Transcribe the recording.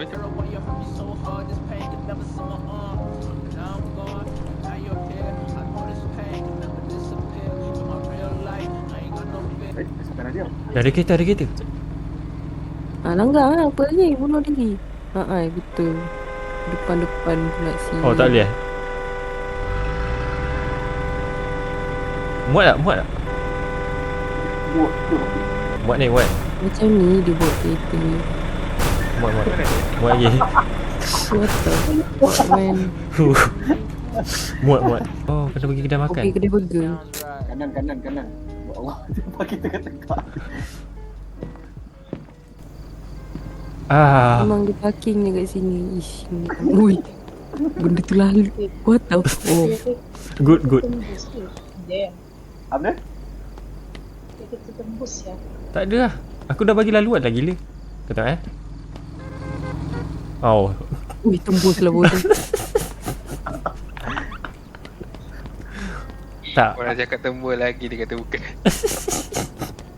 betul. Sampai dah diam. Dah ada kereta, ada kereta. Langgar lah apa lagi. Bunuh diri. Betul. Depan-depan pula si. Oh tak boleh. Muat tak? Muat tak? Buat tu. Muat ni, muat. Macam ni dia buat kereta ni. Muat, muat. Muat lagi. What the fuck man. Muat, muat. Oh, kena pergi kedai makan. Okay, kedai burger. Kanan. Buat Allah. Jumpa kita kat tegak. Memang dia parking dekat sini. Ish. Ui. Benda tu lalu. What the fuck. Good. Damn. Apa? Kita tembus ya. Tak ada lah. Aku dah bagi laluan dah gila. Kau tahu Oh. Ui, tembus lah bodoh. Tak. Orang cakap tembul lagi, dia kata bukan.